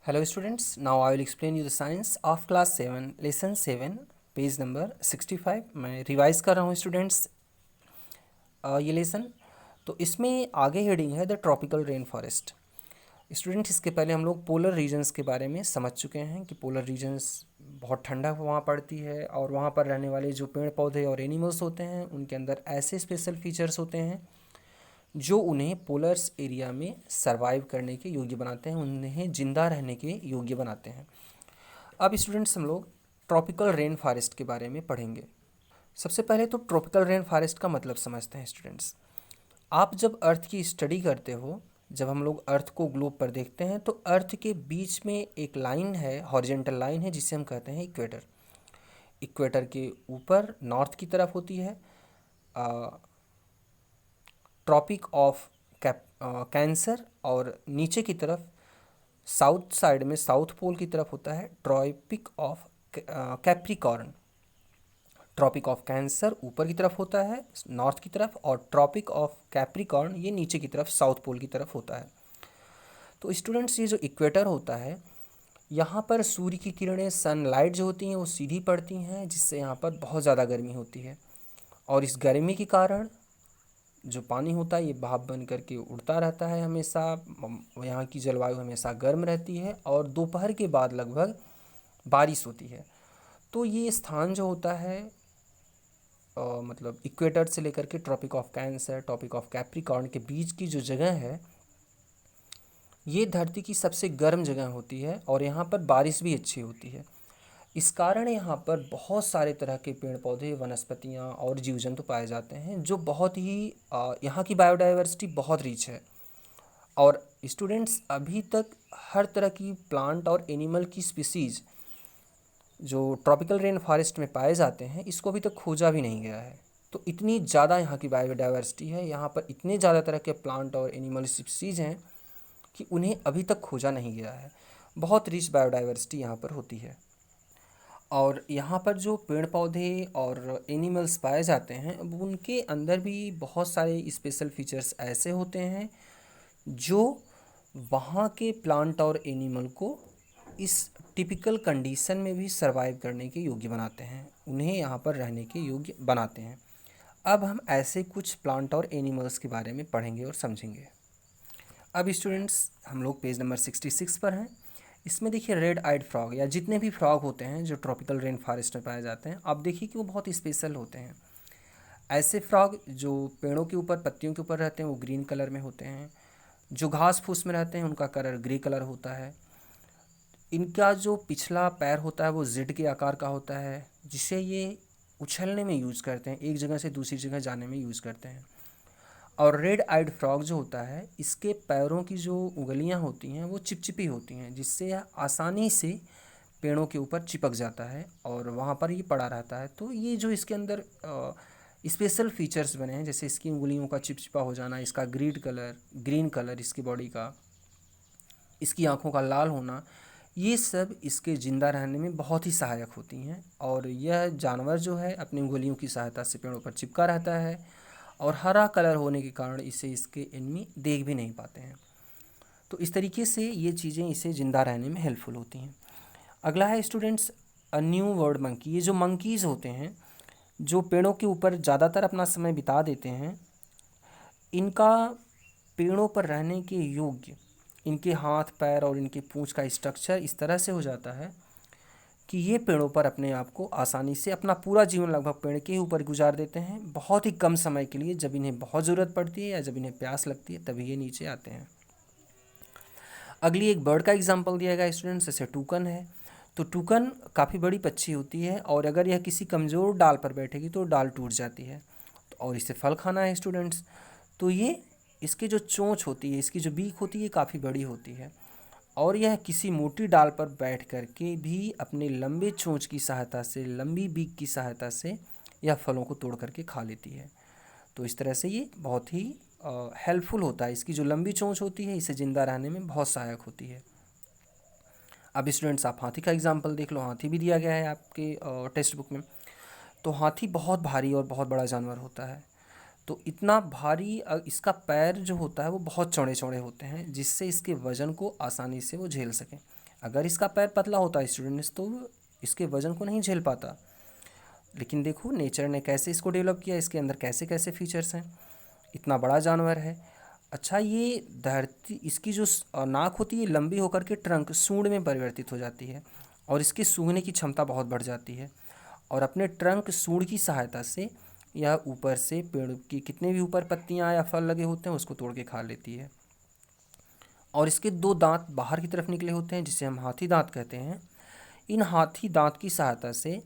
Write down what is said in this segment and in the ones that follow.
Hello students, now I will explain you the science of class 7 lesson 7 page number 65। मैं revise कर रहा हूँ students ये lesson. तो इसमें आगे हेडिंग है the tropical rain forest. Student इसके पहले हम लोग पोलर रीजन्स के बारे में समझ चुके हैं कि पोलर रीजन्स बहुत ठंडा वहाँ पड़ती है और वहाँ पर रहने वाले जो पेड़ पौधे और एनिमल्स होते हैं उनके अंदर ऐसे स्पेशल फीचर्स होते हैं जो उन्हें पोलर्स एरिया में सरवाइव करने के योग्य बनाते हैं, उन्हें जिंदा रहने के योग्य बनाते हैं। अब स्टूडेंट्स हम लोग ट्रॉपिकल रेन फॉरेस्ट के बारे में पढ़ेंगे। सबसे पहले तो ट्रॉपिकल रेन फॉरेस्ट का मतलब समझते हैं स्टूडेंट्स। आप जब अर्थ की स्टडी करते हो, जब हम लोग अर्थ को ग्लोब पर देखते हैं तो अर्थ के बीच में एक लाइन है, हॉरिजेंटल लाइन है, जिसे हम कहते हैं इक्वेटर। इक्वेटर के ऊपर नॉर्थ की तरफ होती है ट्रॉपिक ऑफ कैंसर और नीचे की तरफ साउथ साइड में साउथ पोल की तरफ होता है Tropic of Capricorn. Tropic of Cancer ऊपर की तरफ होता है नॉर्थ की तरफ, और ट्रॉपिक ऑफ कैप्रिकॉर्न ये नीचे की तरफ साउथ पोल की तरफ होता है। तो स्टूडेंट्स ये जो इक्वेटर होता है, यहाँ पर सूर्य की किरणें सनलाइट जो होती हैं वो सीधी पड़ती हैं, जिससे यहाँ पर बहुत ज़्यादा गर्मी होती है। और इस गर्मी के कारण जो पानी होता है ये भाप बन करके उड़ता रहता है हमेशा। यहाँ की जलवायु हमेशा गर्म रहती है और दोपहर के बाद लगभग बारिश होती है। तो ये स्थान जो होता है मतलब इक्वेटर से लेकर के Tropic of Cancer, Tropic of Capricorn के बीच की जो जगह है, ये धरती की सबसे गर्म जगह होती है और यहाँ पर बारिश भी अच्छी होती है। इस कारण यहाँ पर बहुत सारे तरह के पेड़ पौधे, वनस्पतियाँ और जीव जंतु पाए जाते हैं, जो बहुत ही यहाँ की बायोडाइवर्सिटी बहुत रिच है। और स्टूडेंट्स अभी तक हर तरह की प्लांट और एनिमल की स्पीसीज़ जो ट्रॉपिकल रेन फॉरेस्ट में पाए जाते हैं, इसको अभी तक खोजा भी नहीं गया है। तो इतनी ज़्यादा यहाँ की बायोडाइवर्सिटी है, यहाँ पर इतने ज़्यादा तरह के प्लांट और एनिमल स्पीसीज़ हैं कि उन्हें अभी तक खोजा नहीं गया है। बहुत रिच बायोडाइवर्सिटी यहाँ पर होती है। और यहाँ पर जो पेड़ पौधे और एनिमल्स पाए जाते हैं, अब उनके अंदर भी बहुत सारे स्पेशल फीचर्स ऐसे होते हैं जो वहाँ के प्लांट और एनिमल को इस टिपिकल कंडीशन में भी सरवाइव करने के योग्य बनाते हैं, उन्हें यहाँ पर रहने के योग्य बनाते हैं। अब हम ऐसे कुछ प्लांट और एनिमल्स के बारे में पढ़ेंगे और समझेंगे। अब स्टूडेंट्स हम लोग पेज नंबर 66 पर हैं। इसमें देखिए रेड आइड फ्रॉग, या जितने भी फ्रॉग होते हैं जो ट्रॉपिकल रेन फॉरेस्ट में पाए जाते हैं, आप देखिए कि वो बहुत स्पेशल होते हैं। ऐसे फ्रॉग जो पेड़ों के ऊपर, पत्तियों के ऊपर रहते हैं, वो ग्रीन कलर में होते हैं। जो घास फूस में रहते हैं उनका कलर ग्रे कलर होता है। इनका जो पिछला पैर होता है वो जेड के आकार का होता है, जिसे ये उछलने में यूज़ करते हैं, एक जगह से दूसरी जगह जाने में यूज़ करते हैं। और रेड आइड फ्रॉग जो होता है, इसके पैरों की जो उंगलियां होती हैं वो चिपचिपी होती हैं, जिससे यह आसानी से पेड़ों के ऊपर चिपक जाता है और वहाँ पर ये पड़ा रहता है। तो ये जो इसके अंदर स्पेशल फीचर्स बने हैं, जैसे इसकी उंगलियों का चिपचिपा हो जाना, इसका ग्रीन कलर इसकी बॉडी का, इसकी आँखों का लाल होना, ये सब इसके ज़िंदा रहने में बहुत ही सहायक होती हैं। और यह जानवर जो है अपनी उंगलियों की सहायता से पेड़ों पर चिपका रहता है, और हरा कलर होने के कारण इसे इसके एनिमी देख भी नहीं पाते हैं। तो इस तरीके से ये चीज़ें इसे ज़िंदा रहने में हेल्पफुल होती हैं। अगला है students a new word monkey. ये जो मंकीज़ होते हैं जो पेड़ों के ऊपर ज़्यादातर अपना समय बिता देते हैं, इनका पेड़ों पर रहने के योग्य इनके हाथ पैर और इनके पूंछ का स्ट्रक्चर इस तरह से हो जाता है कि ये पेड़ों पर अपने आप को आसानी से अपना पूरा जीवन लगभग पेड़ के ही ऊपर गुजार देते हैं, बहुत ही कम समय के लिए। जब इन्हें बहुत ज़रूरत पड़ती है या जब इन्हें प्यास लगती है तभी ये नीचे आते हैं। अगली एक बर्ड का एग्जांपल दिया गया स्टूडेंट्स, जैसे टूकन है। तो टूकन काफ़ी बड़ी पक्षी होती है और अगर यह किसी कमज़ोर डाल पर बैठेगी तो डाल टूट जाती है, और इसे फल खाना है स्टूडेंट्स। तो ये इसकी जो चोंच होती है, इसकी जो बीक होती है, काफ़ी बड़ी होती है, और यह किसी मोटी डाल पर बैठ कर के भी अपने लंबे चोंच की सहायता से, लंबी बीक की सहायता से यह फलों को तोड़ करके खा लेती है। तो इस तरह से ये बहुत ही हेल्पफुल होता है। इसकी जो लंबी चोंच होती है इसे ज़िंदा रहने में बहुत सहायक होती है। अब स्टूडेंट्स आप हाथी का एग्जाम्पल देख लो। हाथी भी दिया गया है आपके टेक्स्ट बुक में। तो हाथी बहुत भारी और बहुत बड़ा जानवर होता है। तो इतना भारी इसका पैर जो होता है वो बहुत चौड़े चौड़े होते हैं, जिससे इसके वज़न को आसानी से वो झेल सकें। अगर इसका पैर पतला होता है स्टूडेंट्स, तो इसके वज़न को नहीं झेल पाता। लेकिन देखो नेचर ने कैसे इसको डेवलप किया, इसके अंदर कैसे कैसे फीचर्स हैं। इतना बड़ा जानवर है। अच्छा, ये धरती, इसकी जो नाक होती है लंबी होकर के ट्रंक सूंड में परिवर्तित हो जाती है, और इसकी सूंघने की क्षमता बहुत बढ़ जाती है, और अपने ट्रंक सूंड की सहायता से यह ऊपर से पेड़ की कितने भी ऊपर पत्तियां या फल लगे होते हैं उसको तोड़ के खा लेती है। और इसके 2 दांत बाहर की तरफ निकले होते हैं, जिसे हम हाथी दांत कहते हैं। इन हाथी दांत की सहायता से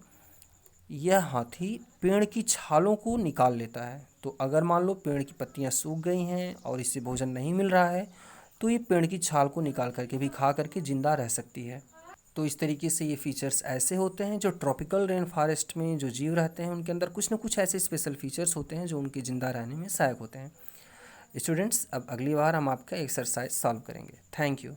यह हाथी पेड़ की छालों को निकाल लेता है। तो अगर मान लो पेड़ की पत्तियां सूख गई हैं और इससे भोजन नहीं मिल रहा है, तो ये पेड़ की छाल को निकाल करके भी खा करके ज़िंदा रह सकती है। तो इस तरीके से ये फीचर्स ऐसे होते हैं, जो ट्रॉपिकल रेन फॉरेस्ट में जो जीव रहते हैं उनके अंदर कुछ ना कुछ ऐसे स्पेशल फीचर्स होते हैं जो उनके ज़िंदा रहने में सहायक होते हैं। स्टूडेंट्स, अब अगली बार हम आपका एक्सरसाइज सॉल्व करेंगे। Thank you.